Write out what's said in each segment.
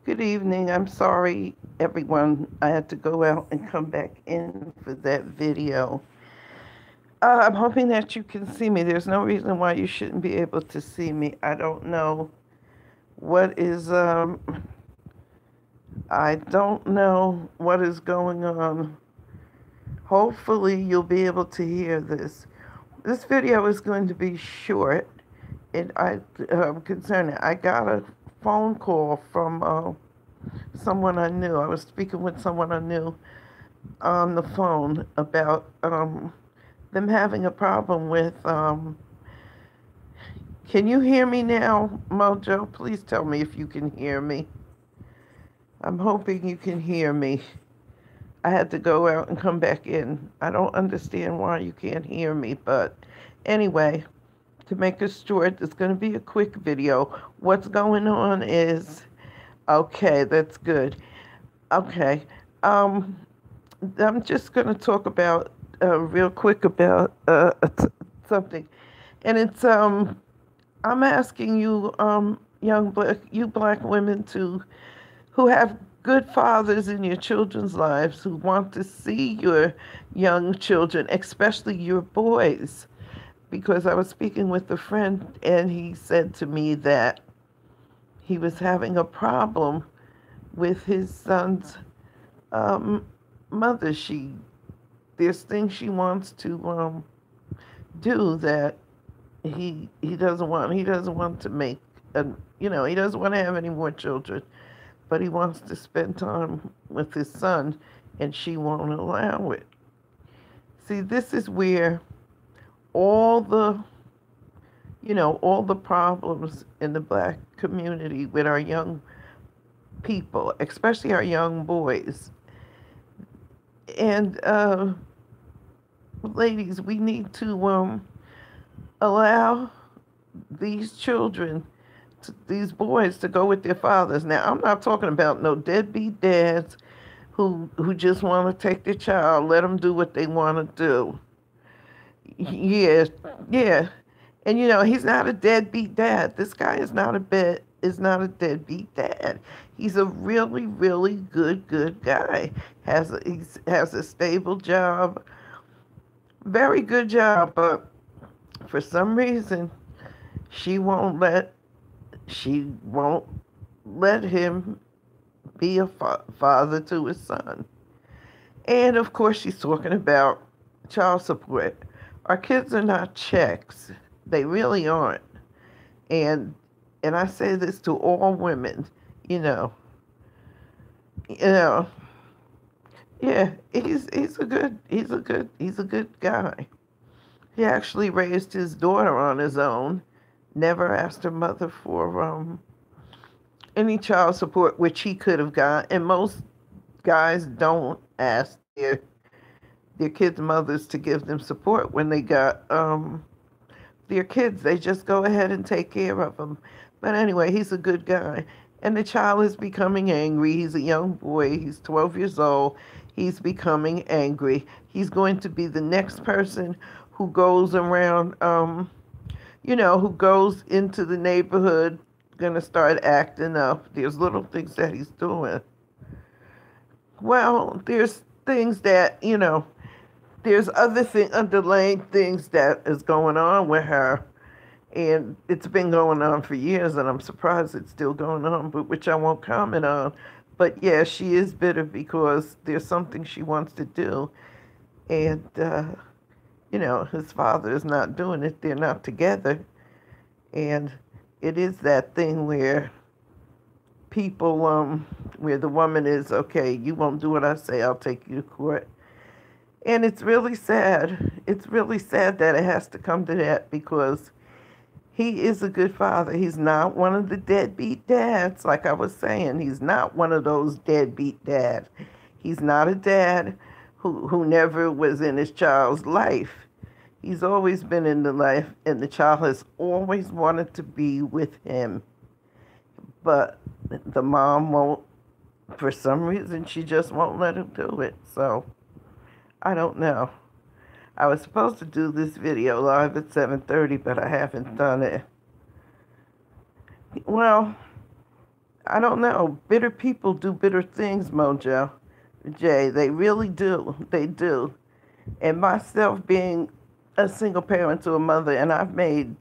Good evening. I'm sorry, everyone. I had to go out and come back in for that video. I'm hoping that you can see me. There's no reason why you shouldn't be able to see me. I don't know what is, I don't know what is going on. Hopefully, you'll be able to hear this. This video is going to be short, and concerning. I got a phone call from someone I knew. I was speaking with someone I knew on the phone about them having a problem with. Can you hear me now, Mojo? Please tell me if you can hear me. I'm hoping you can hear me. I had to go out and come back in. I don't understand why you can't hear me, but anyway, to make it short, it's going to be a quick video. What's going on is okay, that's good. Okay. Um, I'm just going to talk about real quick about something, and it's I'm asking you, you black women who have good fathers in your children's lives who want to see your young children, especially your boys, because I was speaking with a friend and he said to me that he was having a problem with his son's um, mother. There's things she wants to do that he doesn't want. He doesn't want to make, he doesn't want to have any more children, but he wants to spend time with his son, and she won't allow it. See, this is where all the, all the problems in the black community with our young people, especially our young boys. And ladies, we need to allow these children, these boys, to go with their fathers. Now, I'm not talking about no deadbeat dads who just want to take their child, let them do what they want to do. Yeah, yeah. And he's not a deadbeat dad. This guy is not a deadbeat dad. He's a really, really good guy. He has a stable job, very good job, but for some reason she won't let she won't let him be a father to his son. And of course, she's talking about child support. Our kids are not checks. They really aren't. And I say this to all women, you know, you know, yeah, he's a good guy. He actually raised his daughter on his own, never asked her mother for any child support, which he could have got. And most guys don't ask their kids' mothers to give them support when they got their kids. They just go ahead and take care of them. But anyway, he's a good guy. And the child is becoming angry. He's a young boy. He's 12 years old. He's becoming angry. He's going to be the next person who goes around, who goes into the neighborhood, going to start acting up. There's little things that he's doing. Well, there's things that, there's underlying things that is going on with her, and it's been going on for years, and I'm surprised it's still going on, but which I won't comment on. But yeah, she is bitter because there's something she wants to do, and his father is not doing it. They're not together, and it is that thing where people, where the woman is, okay, you won't do what I say, I'll take you to court. And it's really sad. It's really sad that it has to come to that because he is a good father. He's not one of the deadbeat dads, like I was saying. He's not one of those deadbeat dads. He's not a dad who never was in his child's life. He's always been in the life, and the child has always wanted to be with him. But the mom won't, for some reason, she just won't let him do it. So, I don't know. I was supposed to do this video live at 7:30, but I haven't done it. Well, I don't know. Bitter people do bitter things, Mojo. Jay, they really do. They do. And myself being a single parent to a mother, and I made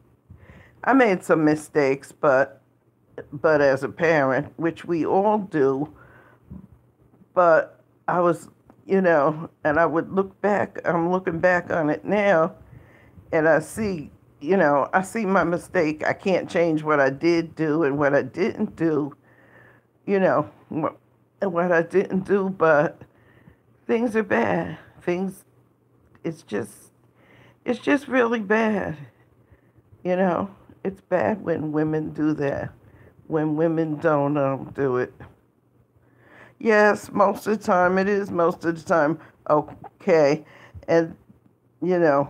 some mistakes, but as a parent, which we all do, but I was, and I would look back, I'm looking back on it now, and I see my mistake. I can't change what I did do and what I didn't do, you know, and what I didn't do, but things are bad. It's just, it's just really bad, you know. It's bad when women do that, when women don't do it. Yes, most of the time it is. Most of the time, okay, and you know,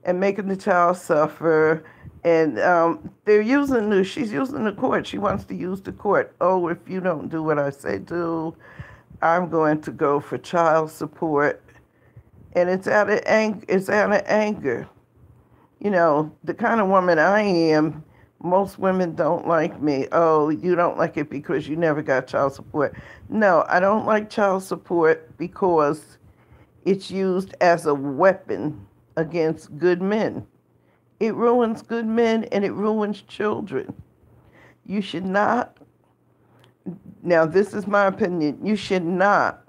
and making the child suffer, and she's using the court. She wants to use the court. Oh, if you don't do what I say do, I'm going to go for child support, and it's out of anger. It's out of anger. The kind of woman I am, most women don't like me. Oh, you don't like it because you never got child support. No, I don't like child support because it's used as a weapon against good men. It ruins good men and it ruins children. You should not, now this is my opinion, you should not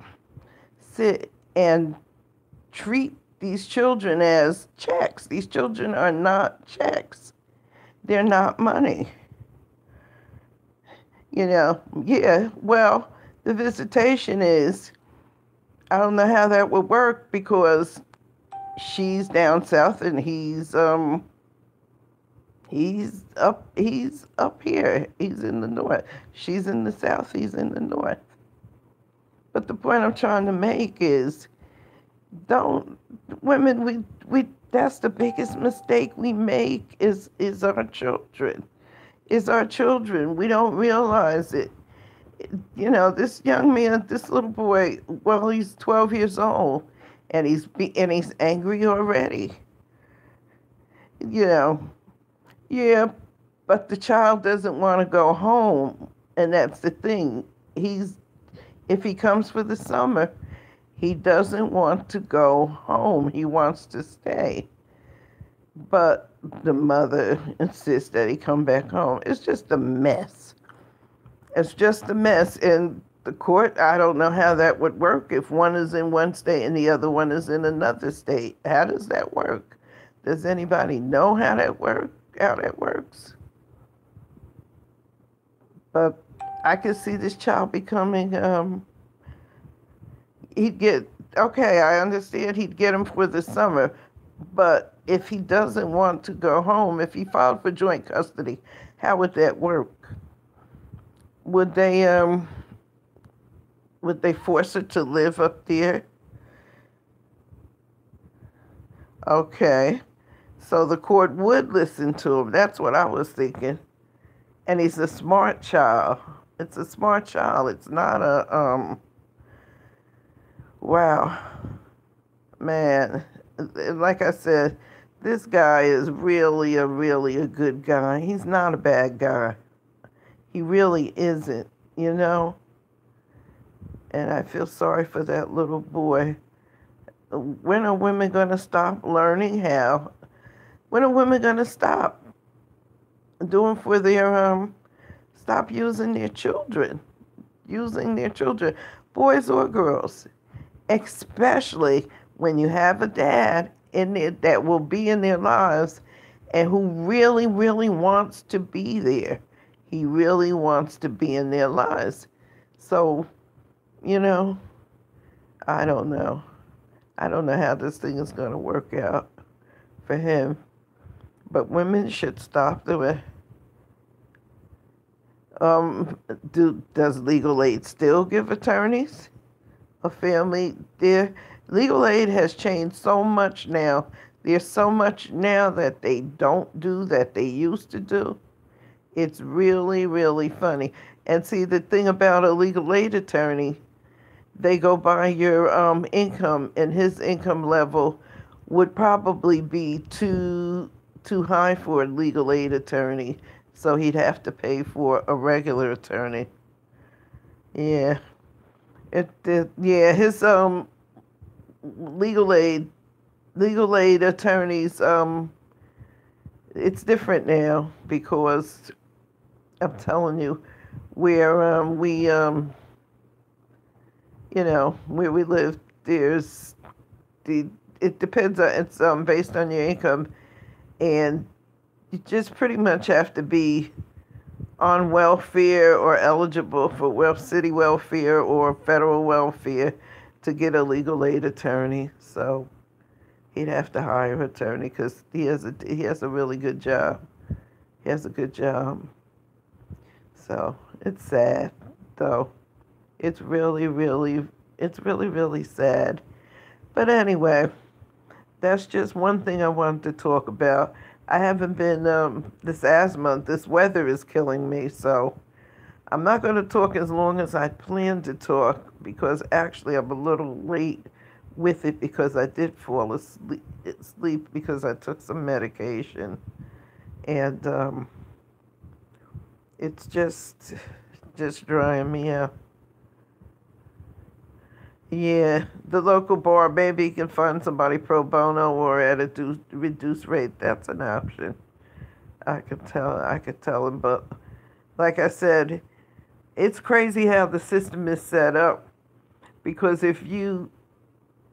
sit and treat these children as checks. These children are not checks. They're not money. Yeah, well, the visitation is, I don't know how that would work because she's down south and he's up here. He's in the north. She's in the south, he's in the north. But the point I'm trying to make is, don't women we that's the biggest mistake we make is our children. Is our children. We don't realize it. This young man, this little boy, well, he's 12 years old and he's angry already. You know. Yeah, but the child doesn't want to go home, and that's the thing. If he comes for the summer, he doesn't want to go home. He wants to stay. But the mother insists that he come back home. It's just a mess. It's just a mess. And the court, I don't know how that would work if one is in one state and the other one is in another state. How does that work? Does anybody know how that works? But I could see this child becoming, I understand he'd get him for the summer, but if he doesn't want to go home, if he filed for joint custody, how would that work? Would they force her to live up there? Okay. So the court would listen to him. That's what I was thinking. And he's a smart child. It's a smart child. It's not wow. Man, like I said, this guy is really a good guy. He's not a bad guy. He really isn't, And I feel sorry for that little boy. When are women going to stop learning how? When are women going to stop doing for their, stop using their children? Boys or girls. Especially when you have a dad in there that will be in their lives and who really wants to be there. He really wants to be in their lives. So, I don't know. I don't know how this thing is going to work out for him. But women should stop doing. Does legal aid still give attorneys a family? Legal aid has changed so much now. There's so much now that they don't do that they used to do. It's really funny. And see, the thing about a legal aid attorney, they go by your income, and his income level would probably be too high for a legal aid attorney. so he'd have to pay for a regular attorney. Yeah, yeah, his legal aid legal aid attorneys, it's different now because I'm telling you, where where we live, there's the it depends on it's based on your income, and you just pretty much have to be on welfare or eligible for city welfare or federal welfare to get a legal aid attorney. So he'd have to hire an attorney because he has a really good job. He has a good job. So it's sad, though. It's really sad. But anyway, that's just one thing I wanted to talk about. I haven't been, this asthma, this weather is killing me, so I'm not going to talk as long as I planned to talk because actually I'm a little late with it because I did fall asleep because I took some medication. And it's just drying me out. Yeah, the local bar, maybe you can find somebody pro bono or at a reduced rate. That's an option. I could tell him, but like I said, it's crazy how the system is set up because if you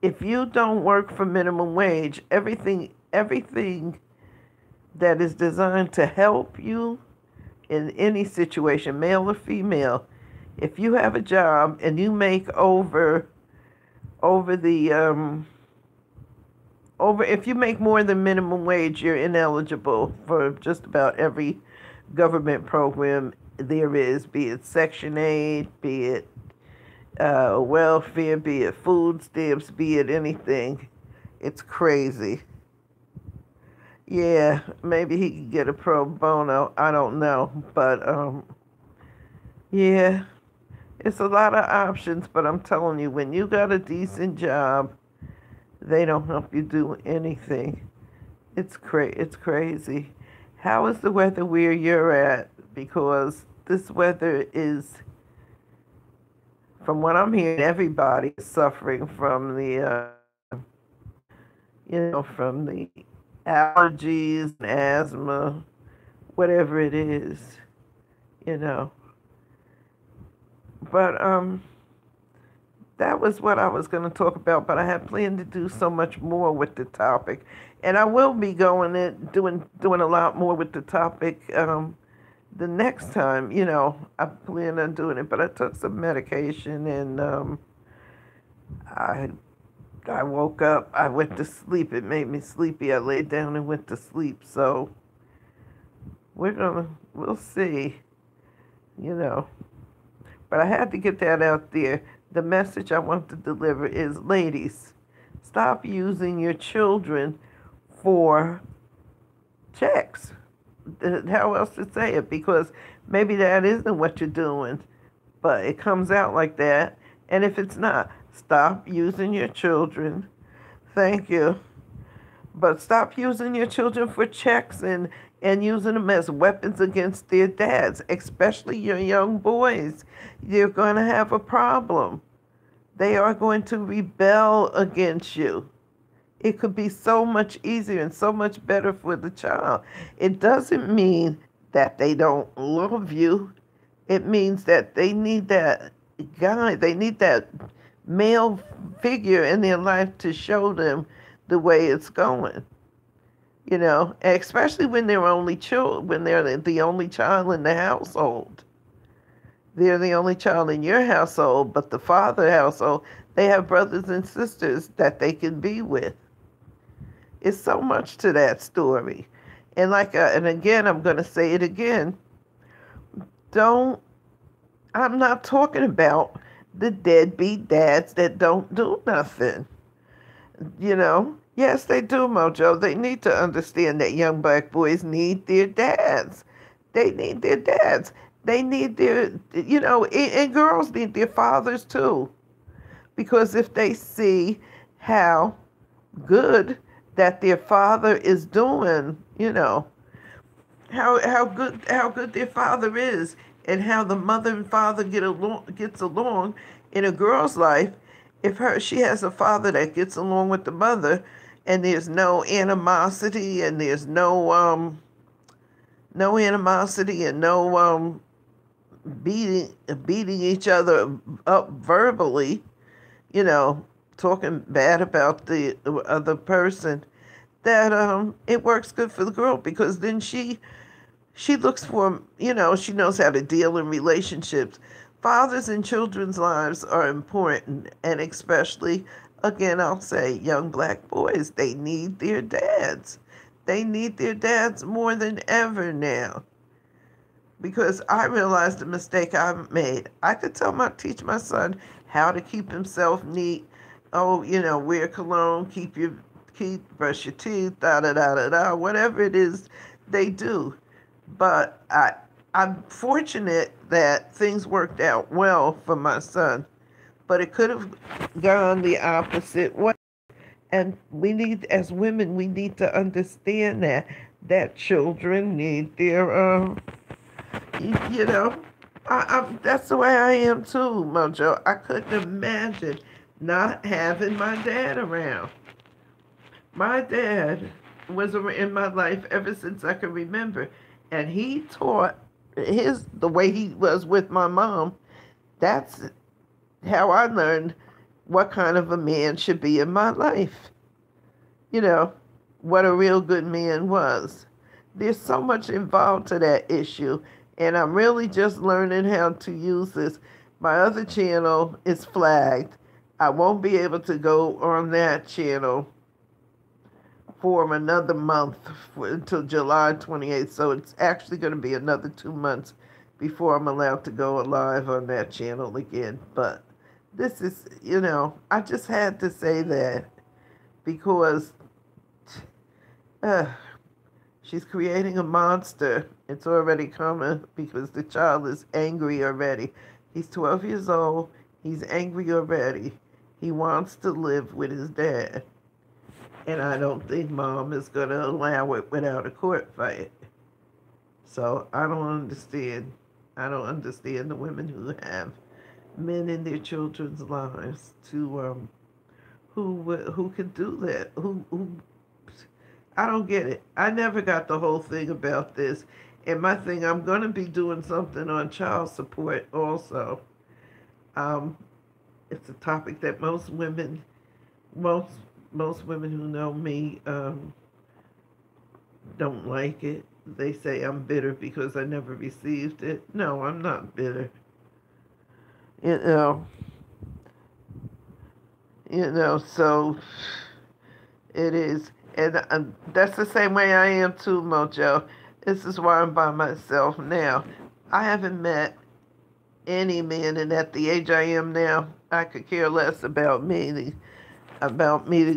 don't work for minimum wage, everything that is designed to help you in any situation, male or female, if you have a job and you make over the over if you make more than minimum wage, you're ineligible for just about every government program there is, be it Section 8, be it welfare, be it food stamps, be it anything. It's crazy. Yeah, maybe he could get a pro bono. I don't know, but yeah, it's a lot of options. But I'm telling you, when you got a decent job, they don't help you do anything. It's crazy. How is the weather where you're at? Because this weather is, from what I'm hearing, everybody is suffering from from the allergies, and asthma, whatever it is, you know. But that was what I was going to talk about. But I had planned to do so much more with the topic, and I will be going it doing a lot more with the topic the next time. I plan on doing it. But I took some medication, and I I woke up. I went to sleep. It made me sleepy. I laid down and went to sleep. So we'll see, you know. But I had to get that out there. The message I want to deliver is, ladies, stop using your children for checks. How else to say it? Because maybe that isn't what you're doing, but it comes out like that. And if it's not, stop using your children. Thank you. But stop using your children for checks and using them as weapons against their dads, especially your young boys. You're going to have a problem. They are going to rebel against you. It could be so much easier and so much better for the child. It doesn't mean that they don't love you. It means that they need that guy, they need that male figure in their life to show them the way it's going. And especially when they're when they're the only child in the household. They're the only child in your household, but the father household, they have brothers and sisters that they can be with. It's so much to that story. And again, I'm going to say it again. I'm not talking about the deadbeat dads that don't do nothing. Yes, they do, Mojo. They need to understand that young black boys need their dads. They need their dads. They need and girls need their fathers too. Because if they see how good that their father is doing, how good their father is, and how the mother and father gets along in a girl's life. If her she has a father that gets along with the mother, and there's no animosity, and there's no animosity, and no beating each other up verbally, you know, talking bad about the other person, that it works good for the girl, because then she looks for, she knows how to deal in relationships. Fathers in children's lives are important, and especially, again, I'll say, young black boys, they need their dads. They need their dads more than ever now, because I realized the mistake I made. I could teach my son how to keep himself neat. Oh, wear cologne, brush your teeth, da da da da da, whatever it is they do. But I'm fortunate that things worked out well for my son. But it could have gone the opposite way. And as women, we need to understand that children need their you know, that's the way I am too, Mojo. I couldn't imagine not having my dad around. My dad was in my life ever since I can remember, and he taught the way he was with my mom. That's how I learned what kind of a man should be in my life. You know, what a real good man was. There's so much involved to that issue, and I'm really just learning how to use this. My other channel is flagged. I won't be able to go on that channel for another month, until July 28th. So it's actually going to be another 2 months before I'm allowed to go live on that channel again. But this is, I just had to say that, because uh, she's creating a monster. It's already coming, because the child is angry already. He's 12 years old. He's angry already. He wants to live with his dad. And I don't think mom is going to allow it without a court fight. So I don't understand. I don't understand the women who have men in their children's lives who can do that. Who I don't get it. I never got the whole thing about this. And my thing, I'm going to be doing something on child support also. Um, it's a topic that most most women who know me don't like it. They say I'm bitter because I never received it. No, I'm not bitter. You know, so it is. And that's the same way I am too, Mojo. This is why I'm by myself now. I haven't met any man, and at the age I am now, I could care less about meeting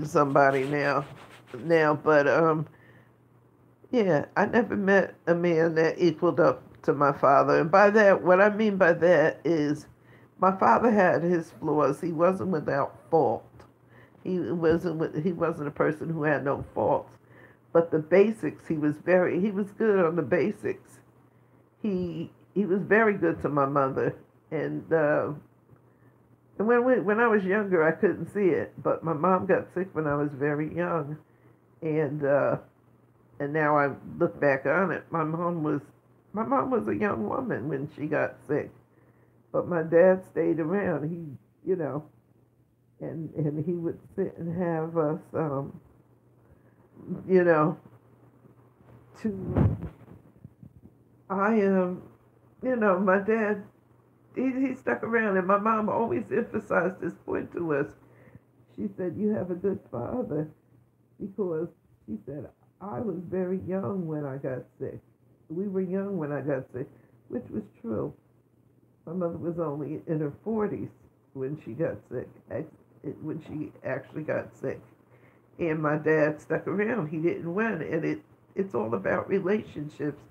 somebody now. But yeah, I never met a man that equaled up to my father. And by that, what I mean by that is, my father had his flaws. He wasn't without fault. He wasn't a person who had no faults. But the basics, he was good on the basics. He was very good to my mother. And when I was younger, I couldn't see it. But my mom got sick when I was very young, and now I look back on it. My mom was a young woman when she got sick, but my dad stayed around. And he would sit and have us, you know, to I am, my dad. He stuck around, and my mom always emphasized this point to us. She said, "You have a good father," because she said, "I was very young when I got sick. We were young when I got sick," which was true. My mother was only in her 40s when she got sick, when she actually got sick. And my dad stuck around. He didn't win. And it's all about relationships.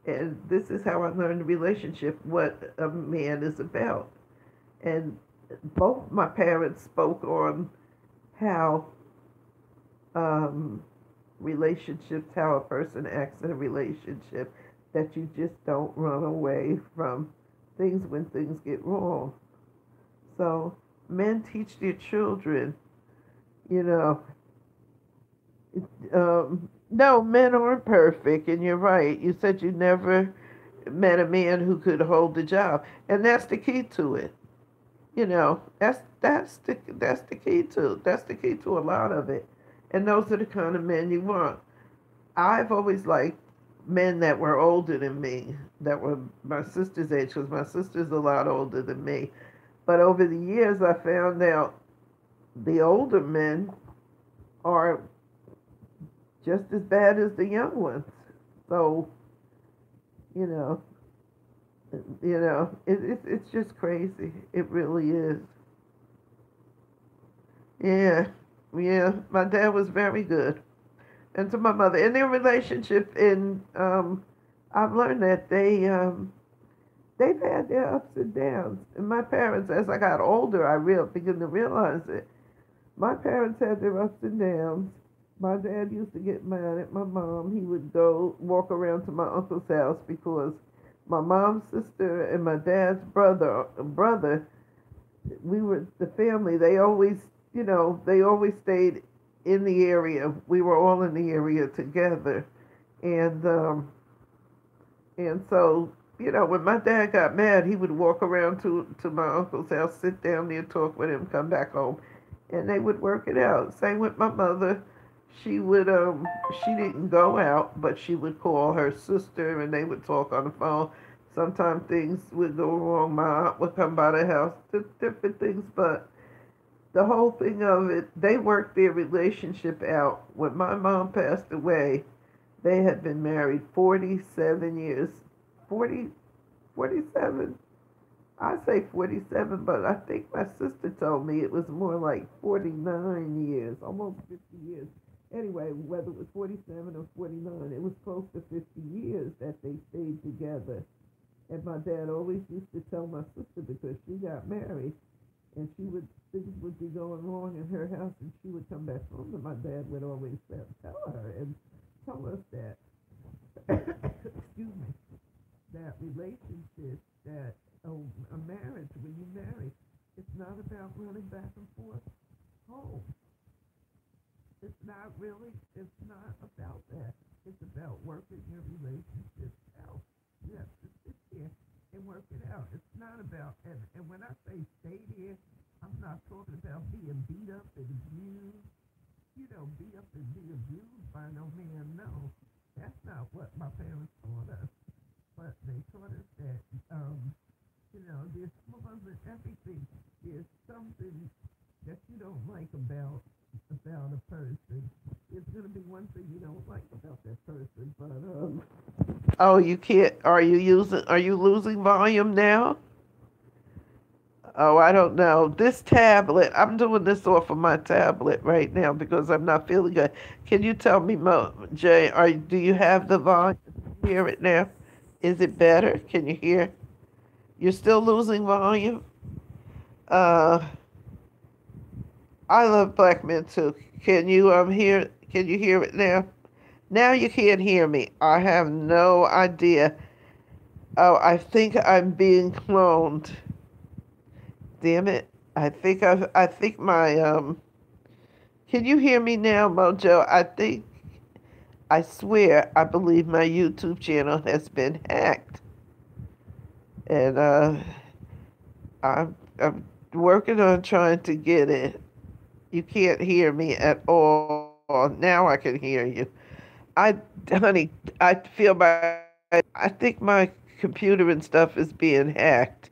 And this is how I learned the relationship, what a man is about. And both my parents spoke on how relationships, how a person acts in a relationship. that you just don't run away from things when things get wrong. So men teach their children, you know, no, men aren't perfect, and you're right. You said you never met a man who could hold the job, and that's the key to it. That's the key to a lot of it, and those are the kind of men you want. I've always liked men that were older than me, that were my sister's age, because my sister's a lot older than me. But over the years, I found out the older men are just as bad as the young ones. So, you know, it's just crazy. It really is. Yeah, yeah. My dad was very good, and to my mother, in their relationship, and I've learned that they've had their ups and downs. And my parents, as I got older, I began to realize it. My parents had their ups and downs. My dad used to get mad at my mom. He would go walk around to my uncle's house because my mom's sister and my dad's brother, we were the family. They always stayed in the area. We were all in the area together, and so when my dad got mad, he would walk around to my uncle's house, sit down there, talk with him, come back home, and they would work it out. Same with my mother. She didn't go out, but she would call her sister, and they would talk on the phone. Sometimes things would go wrong. My aunt would come by the house, different things, but the whole thing of it, they worked their relationship out. When my mom passed away, they had been married 47 years. 40, 47. I say 47, but I think my sister told me it was more like 49 years, almost 50 years. Anyway, whether it was 47 or 49, it was close to 50 years that they stayed together. And my dad always used to tell my sister, because she got married, and things would be going wrong in her house, and she would come back home, and my dad would always tell her and tell us that, excuse me, that relationship, that a marriage, when you marry, it's not about running back and forth home. It's not about that. It's about working your relationship out. You have to sit there and work it out. It's not about, and when I say stay there, I'm not talking about being beat up and abused. Beat up and be abused by no man. No, that's not what my parents taught us. But they taught us that, there's flaws in everything. There's something that you don't like about a person. There's gonna be one thing you don't like about that person, but oh, you can't. Are you losing volume now? Oh, I don't know. This tablet, I'm doing this off of my tablet right now because I'm not feeling good. Can you tell me, Jay, do you have the volume? Hear it now? Is it better? Can you hear? You're still losing volume? Uh, I love black men too. Can you hear? Can you hear it now? Now you can't hear me. I have no idea. Oh, I think I'm being cloned. Damn it. I think my can you hear me now, Mojo? I swear I believe my YouTube channel has been hacked. And I'm working on trying to get it. You can't hear me at all. Now I can hear you. I honey, I feel I think my computer and stuff is being hacked.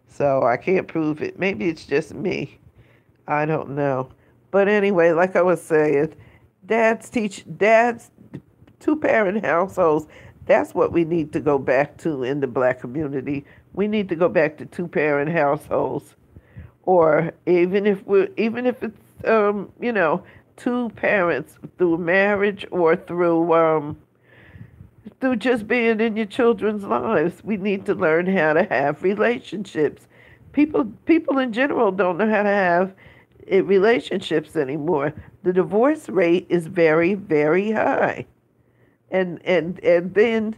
So I can't prove it. Maybe it's just me. I don't know. But anyway, like I was saying, dads, two-parent households. That's what we need to go back to in the black community. We need to go back to two-parent households, or even if it's two parents through marriage or through just being in your children's lives. We need to learn how to have relationships. People in general don't know how to have relationships anymore. The divorce rate is very, very high. And then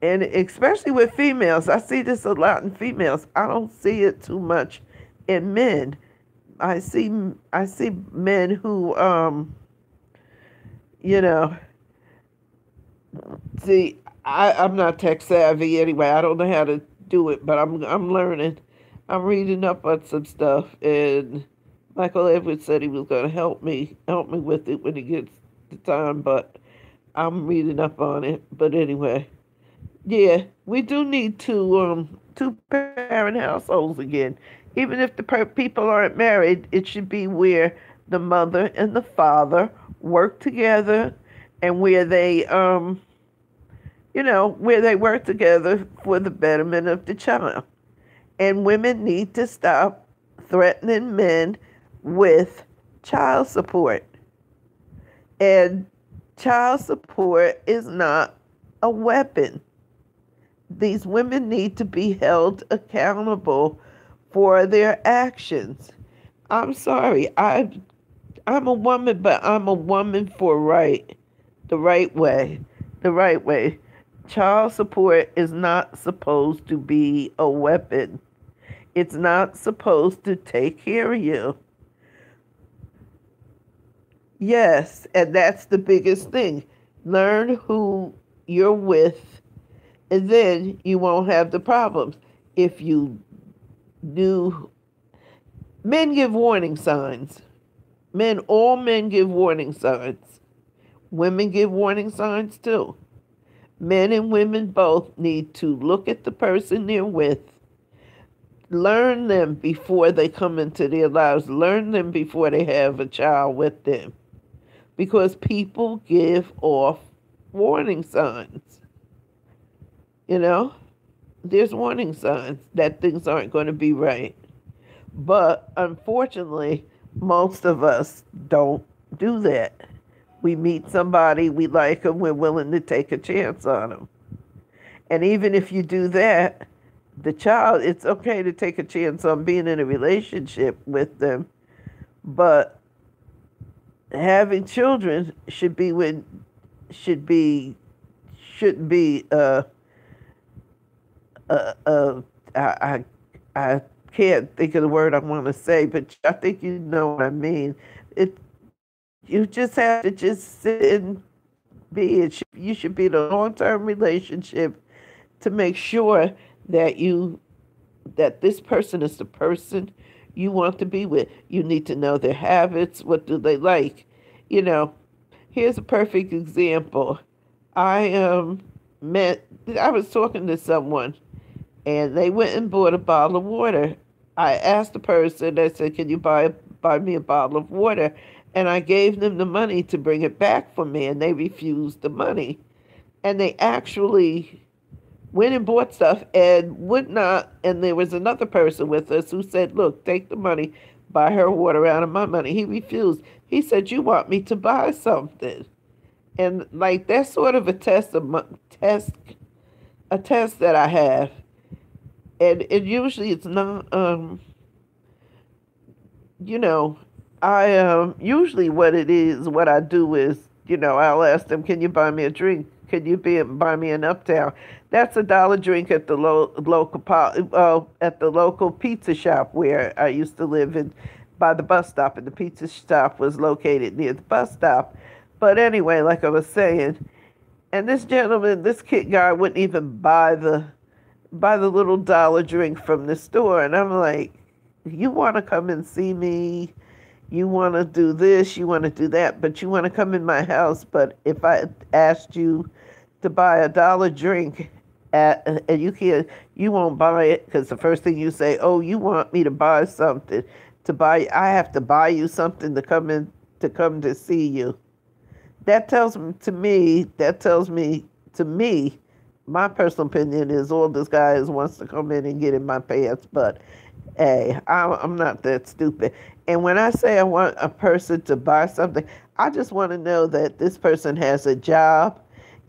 And especially with females, I see this a lot in females. I don't see it too much in men. I see men who you know, see, I'm not tech savvy anyway. I don't know how to do it, but I'm learning. I'm reading up on some stuff, and Michael Edwards said he was going to help me with it when he gets the time. But I'm reading up on it. But anyway, yeah, we do need two parent households again. Even if the people aren't married, it should be where the mother and the father work together, and where they work together for the betterment of the child. And women need to stop threatening men with child support. And child support is not a weapon. These women need to be held accountable for their actions. I'm sorry. I'm a woman, but I'm a woman for the right way. The right way. Child support is not supposed to be a weapon. It's not supposed to take care of you. Yes, and that's the biggest thing. Learn who you're with, and then you won't have the problems. If you knew, men give warning signs. All men give warning signs. Women give warning signs too. Men and women both need to look at the person they're with, learn them before they come into their lives, learn them before they have a child with them. Because people give off warning signs. You know, there's warning signs that things aren't going to be right. But unfortunately, most of us don't do that. We meet somebody, we like them, we're willing to take a chance on them. And even if you do that, the child, it's okay to take a chance on being in a relationship with them, but having children should be shouldn't be I I can't think of the word I want to say, but I think you know what I mean. It You just have to just sit and be. You should be in a long-term relationship to make sure that this person is the person you want to be with. You need to know their habits. What do they like? You know, here's a perfect example. I met. I was talking to someone, and they went and bought a bottle of water. I asked the person. I said, "Can you buy me a bottle of water?" And I gave them the money to bring it back for me, and they refused the money. And they actually went and bought stuff and would not. And there was another person with us who said, "Look, take the money, buy her water out of my money." He refused. He said, "You want me to buy something?" And like that's sort of a test that I have. And usually it's not you know, I usually what I do is, I'll ask them, "Can you buy me a drink? Can you buy me an Uptown?" That's $1 drink at the at the local pizza shop where I used to live in, by the bus stop, and the pizza shop was located near the bus stop. But anyway, like I was saying, and this gentleman, this kid guy, wouldn't even buy the little dollar drink from the store, and I'm like, "You want to come and see me? You want to do this, you want to do that, but you want to come in my house. But if I asked you to buy $1 drink and you won't buy it, because the first thing you say, oh, you want me to buy something I have to buy you something to come to see you." That tells me to me, my personal opinion is all this guy is wants to come in and get in my pants, but hey, I'm not that stupid. And when I say I want a person to buy something, I just want to know that this person has a job.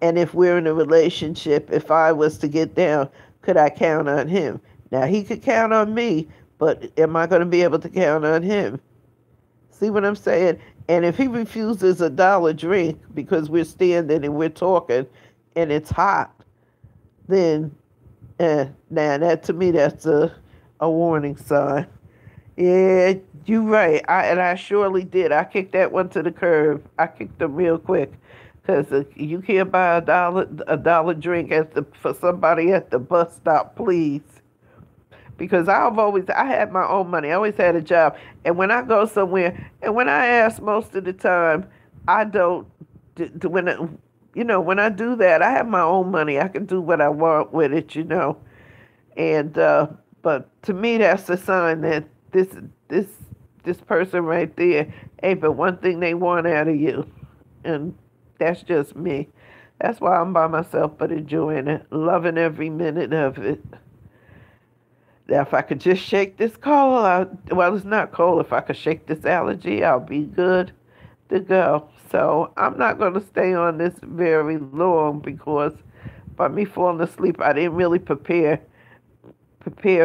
And if we're in a relationship, if I was to get down, could I count on him? Now, he could count on me, but am I going to be able to count on him? See what I'm saying? And if he refuses $1 drink because we're standing and we're talking and it's hot, then now that to me that's a warning sign. Yeah, you're right. I surely did. I kicked that one to the curb. I kicked them real quick, cause you can't buy a dollar drink for somebody at the bus stop, please. Because I had my own money. I always had a job, and when I go somewhere, and when I ask most of the time, I don't. When when I do that, I have my own money. I can do what I want with it, And but to me, that's a sign that this this person right there ain't but one thing they want out of you, and that's just me. That's why I'm by myself, but enjoying it, loving every minute of it. Now, if I could just shake this cold, well, it's not cold. If I could shake this allergy, I'll be good to go. So I'm not going to stay on this very long because by me falling asleep, I didn't really prepare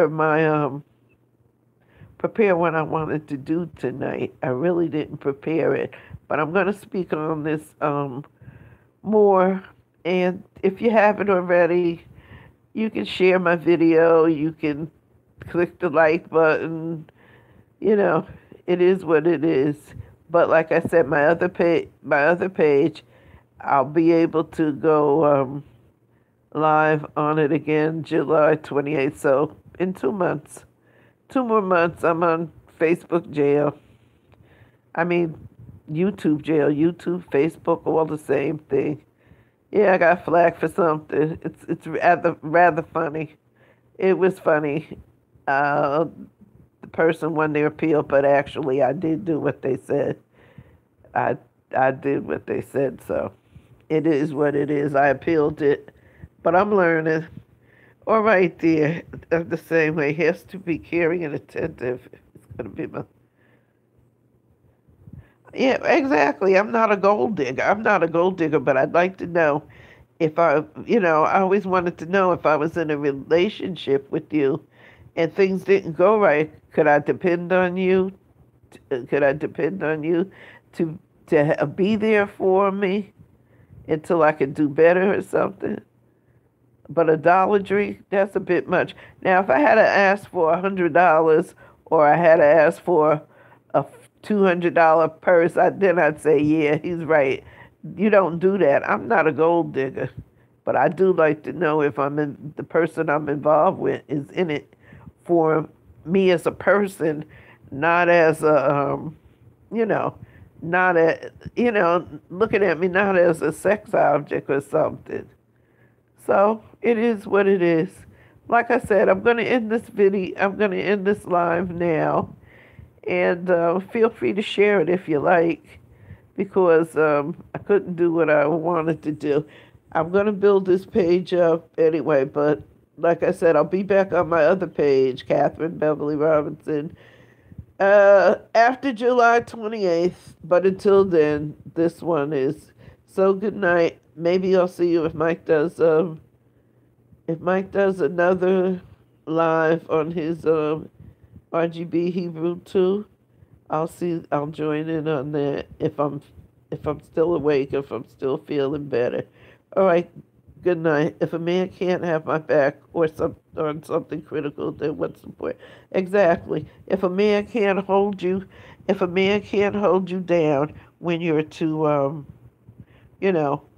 my prepare what I wanted to do tonight. I really didn't prepare it, but I'm going to speak on this more. And if you haven't already, you can share my video. You can click the like button. You know, it is what it is. But like I said, my other page, I'll be able to go live on it again July 28th. So in 2 months, 2 more months, I'm on Facebook jail. I mean, YouTube jail, YouTube, Facebook, all the same thing. Yeah, I got flagged for something. It's rather funny. It was funny. Uh, the person won their appeal, but actually, I did do what they said. I I did what they said, so it is what it is. I appealed it, but I'm learning. All right, dear. The same way, has to be caring and attentive. It's gonna be my yeah, exactly. I'm not a gold digger. I'm not a gold digger, but I'd like to know if I always wanted to know if I was in a relationship with you and things didn't go right, could I depend on you? Could I depend on you to be there for me until I could do better or something? But idolatry, that's a bit much. Now, if I had to ask for $100 or I had to ask for a $200 purse, then I'd say, yeah, he's right. You don't do that. I'm not a gold digger, but I do like to know if the person I'm involved with is in it for me as a person, not as you know, not a, looking at me not as a sex object or something. So it is what it is. Like I said, I'm going to end this video. I'm going to end this live now. And feel free to share it if you like, because I couldn't do what I wanted to do. I'm going to build this page up anyway, but like I said, I'll be back on my other page, Catherine Beverly Robinson, after July 28th. But until then, this one is. So good night. Maybe I'll see you if Mike does another live on his RGB Hebrew 2. I'll join in on that if I'm still awake, if I'm still feeling better. All right, good night. If a man can't have my back or on something critical, then what's the point? Exactly. If a man can't hold you down when you're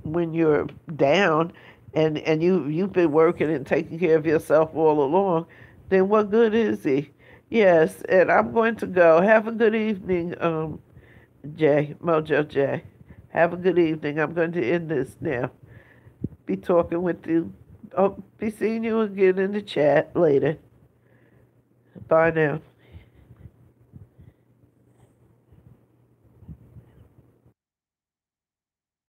when you're down and you've been working and taking care of yourself all along, then what good is he? Yes, and I'm going to go. Have a good evening, Jay, Mojo Jay. Have a good evening. I'm going to end this now. Be talking with you. Oh, be seeing you again in the chat later. Bye now.